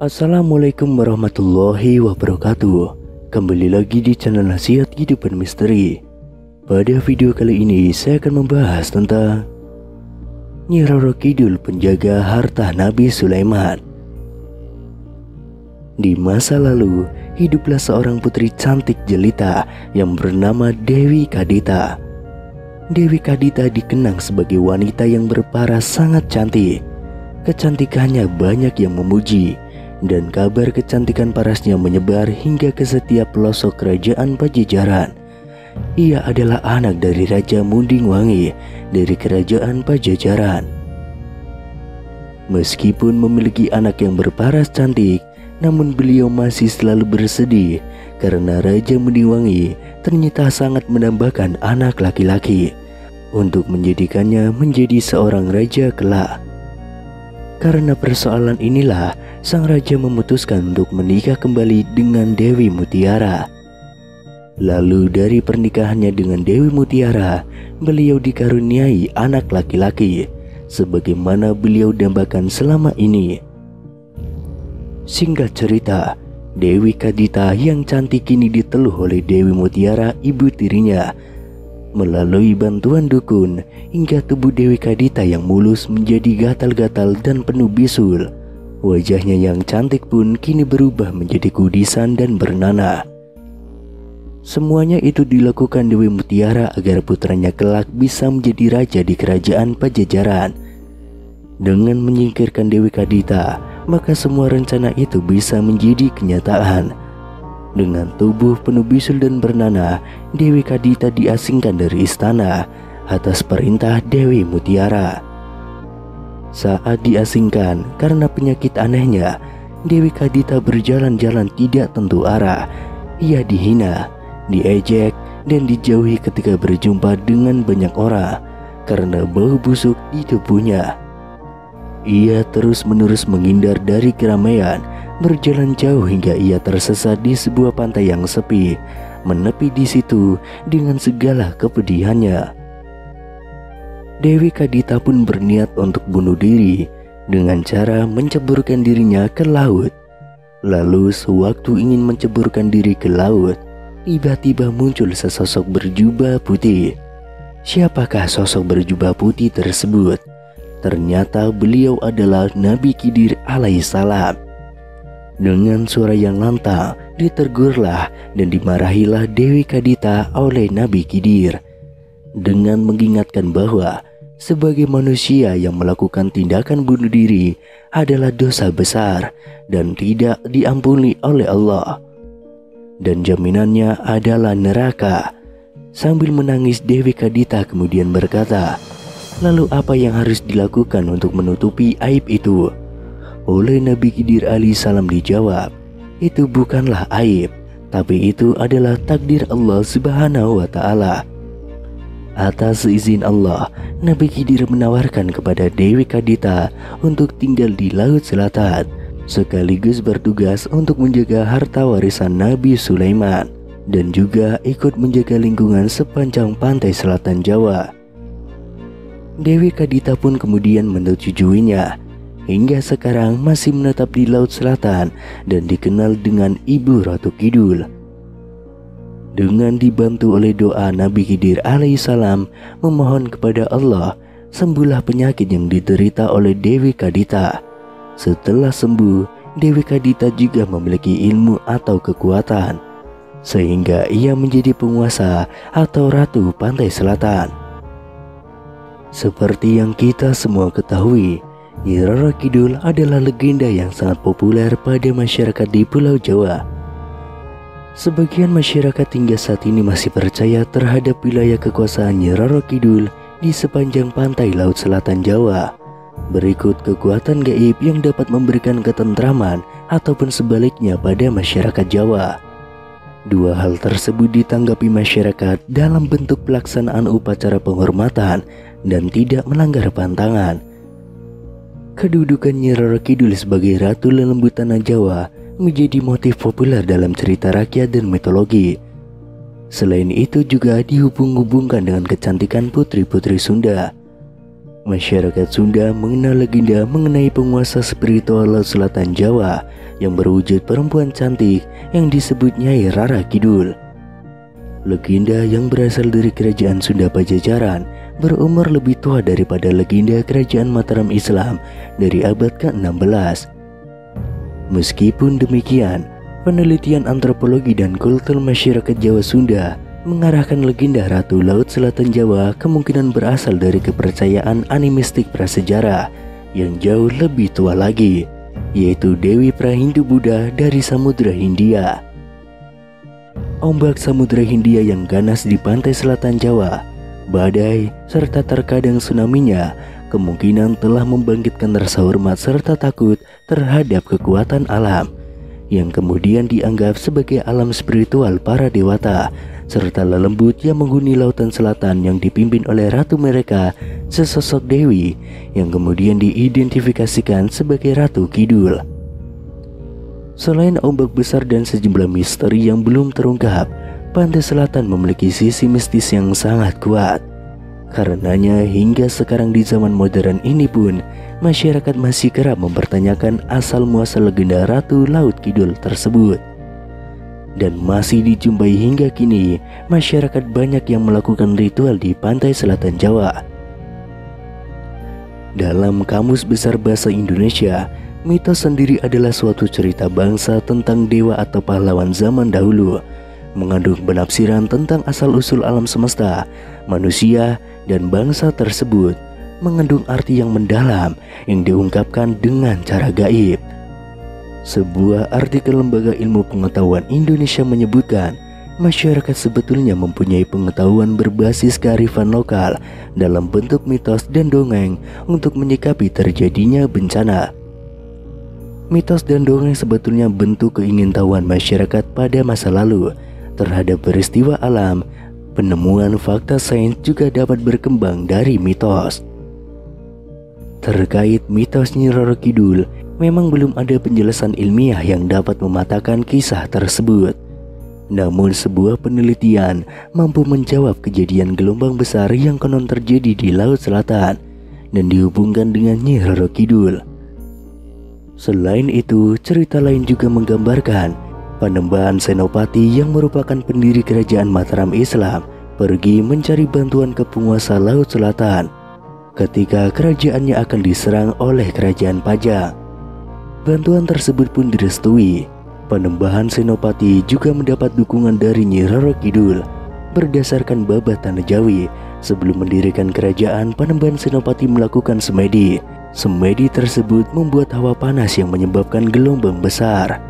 Assalamualaikum warahmatullahi wabarakatuh. Kembali lagi di channel Nasihat Kehidupan Misteri. Pada video kali ini saya akan membahas tentang Nyi Roro Kidul, penjaga harta Nabi Sulaiman. Di masa lalu, hiduplah seorang putri cantik jelita yang bernama Dewi Kadita. Dewi Kadita dikenang sebagai wanita yang berparas sangat cantik. Kecantikannya banyak yang memuji, dan kabar kecantikan parasnya menyebar hingga ke setiap pelosok kerajaan Pajajaran. Ia adalah anak dari Raja Mundingwangi dari kerajaan Pajajaran. Meskipun memiliki anak yang berparas cantik, namun beliau masih selalu bersedih karena Raja Mundingwangi ternyata sangat mendambakan anak laki-laki untuk menjadikannya menjadi seorang raja kelak. Karena persoalan inilah sang raja memutuskan untuk menikah kembali dengan Dewi Mutiara. Lalu dari pernikahannya dengan Dewi Mutiara, beliau dikaruniai anak laki-laki sebagaimana beliau dambakan selama ini. Singkat cerita, Dewi Kadita yang cantik kini diteluh oleh Dewi Mutiara, ibu tirinya. Melalui bantuan dukun, hingga tubuh Dewi Kadita yang mulus menjadi gatal-gatal dan penuh bisul. Wajahnya yang cantik pun kini berubah menjadi kudisan dan bernanah. Semuanya itu dilakukan Dewi Mutiara agar putranya kelak bisa menjadi raja di kerajaan Pajajaran. Dengan menyingkirkan Dewi Kadita, maka semua rencana itu bisa menjadi kenyataan. Dengan tubuh penuh bisul dan bernanah, Dewi Kadita diasingkan dari istana atas perintah Dewi Mutiara. Saat diasingkan karena penyakit anehnya, Dewi Kadita berjalan-jalan tidak tentu arah. Ia dihina, diejek, dan dijauhi ketika berjumpa dengan banyak orang karena bau busuk di tubuhnya. Ia terus-menerus menghindar dari keramaian, berjalan jauh hingga ia tersesat di sebuah pantai yang sepi, menepi di situ dengan segala kepedihannya. Dewi Kadita pun berniat untuk bunuh diri dengan cara menceburkan dirinya ke laut. Lalu sewaktu ingin menceburkan diri ke laut, tiba-tiba muncul sesosok berjubah putih. Siapakah sosok berjubah putih tersebut? Ternyata beliau adalah Nabi Khidir alaihissalam. Dengan suara yang lantang ditegurlah dan dimarahilah Dewi Kadita oleh Nabi Khidir dengan mengingatkan bahwa sebagai manusia yang melakukan tindakan bunuh diri adalah dosa besar dan tidak diampuni oleh Allah, dan jaminannya adalah neraka. Sambil menangis, Dewi Kadita kemudian berkata, "Lalu apa yang harus dilakukan untuk menutupi aib itu?" Oleh Nabi Khidir alaihissalam dijawab, "Itu bukanlah aib, tapi itu adalah takdir Allah subhanahu wa ta'ala." Atas izin Allah, Nabi Khidir menawarkan kepada Dewi Kadita untuk tinggal di Laut Selatan, sekaligus bertugas untuk menjaga harta warisan Nabi Sulaiman, dan juga ikut menjaga lingkungan sepanjang pantai selatan Jawa. Dewi Kadita pun kemudian menyetujuinya. Hingga sekarang masih menetap di Laut Selatan dan dikenal dengan Ibu Ratu Kidul. Dengan dibantu oleh doa, Nabi Khidir alaihissalam memohon kepada Allah, sembuhlah penyakit yang diderita oleh Dewi Kadita. Setelah sembuh, Dewi Kadita juga memiliki ilmu atau kekuatan, sehingga ia menjadi penguasa atau ratu pantai selatan. Seperti yang kita semua ketahui, Nyi Roro Kidul adalah legenda yang sangat populer pada masyarakat di Pulau Jawa. Sebagian masyarakat hingga saat ini masih percaya terhadap wilayah kekuasaan Nyi Roro Kidul di sepanjang pantai Laut Selatan Jawa. Berikut kekuatan gaib yang dapat memberikan ketentraman ataupun sebaliknya pada masyarakat Jawa. Dua hal tersebut ditanggapi masyarakat dalam bentuk pelaksanaan upacara penghormatan dan tidak melanggar pantangan. Kedudukan Nyi Roro Kidul sebagai Ratu Lelembut Tanah Jawa menjadi motif populer dalam cerita rakyat dan mitologi. Selain itu juga dihubung-hubungkan dengan kecantikan putri-putri Sunda. Masyarakat Sunda mengenal legenda mengenai penguasa spiritual Laut Selatan Jawa yang berwujud perempuan cantik yang disebut Nyai Rara Kidul. Legenda yang berasal dari kerajaan Sunda Pajajaran berumur lebih tua daripada legenda kerajaan Mataram Islam dari abad ke-16. Meskipun demikian, penelitian antropologi dan kultur masyarakat Jawa Sunda mengarahkan legenda Ratu Laut Selatan Jawa kemungkinan berasal dari kepercayaan animistik prasejarah yang jauh lebih tua lagi, yaitu Dewi Prahindu Buddha dari Samudra Hindia. Ombak Samudra Hindia yang ganas di pantai selatan Jawa, badai, serta terkadang tsunami-nya kemungkinan telah membangkitkan rasa hormat serta takut terhadap kekuatan alam, yang kemudian dianggap sebagai alam spiritual para dewata, serta lelembut yang menghuni lautan selatan yang dipimpin oleh ratu mereka, sesosok dewi yang kemudian diidentifikasikan sebagai Ratu Kidul. Selain ombak besar dan sejumlah misteri yang belum terungkap, pantai selatan memiliki sisi mistis yang sangat kuat. Karenanya hingga sekarang di zaman modern ini pun, masyarakat masih kerap mempertanyakan asal-muasal legenda Ratu Laut Kidul tersebut. Dan masih dijumpai hingga kini, masyarakat banyak yang melakukan ritual di pantai selatan Jawa. Dalam Kamus Besar Bahasa Indonesia, mitos sendiri adalah suatu cerita bangsa tentang dewa atau pahlawan zaman dahulu, mengandung penafsiran tentang asal-usul alam semesta, manusia, dan bangsa tersebut, mengandung arti yang mendalam yang diungkapkan dengan cara gaib. Sebuah artikel Lembaga Ilmu Pengetahuan Indonesia menyebutkan, masyarakat sebetulnya mempunyai pengetahuan berbasis kearifan lokal dalam bentuk mitos dan dongeng untuk menyikapi terjadinya bencana. Mitos dan dongeng sebetulnya bentuk keingintahuan masyarakat pada masa lalu terhadap peristiwa alam. Penemuan fakta sains juga dapat berkembang dari mitos. Terkait mitos Nyi Roro Kidul, memang belum ada penjelasan ilmiah yang dapat mematahkan kisah tersebut. Namun sebuah penelitian mampu menjawab kejadian gelombang besar yang konon terjadi di Laut Selatan dan dihubungkan dengan Nyi Roro Kidul. Selain itu, cerita lain juga menggambarkan Panembahan Senopati yang merupakan pendiri kerajaan Mataram Islam pergi mencari bantuan ke penguasa Laut Selatan ketika kerajaannya akan diserang oleh kerajaan Pajang. Bantuan tersebut pun direstui. Panembahan Senopati juga mendapat dukungan dari Nyi Roro Kidul. Berdasarkan Babah Tanah Jawi, sebelum mendirikan kerajaan, Panembahan Senopati melakukan semedi. Semedi tersebut membuat hawa panas yang menyebabkan gelombang besar.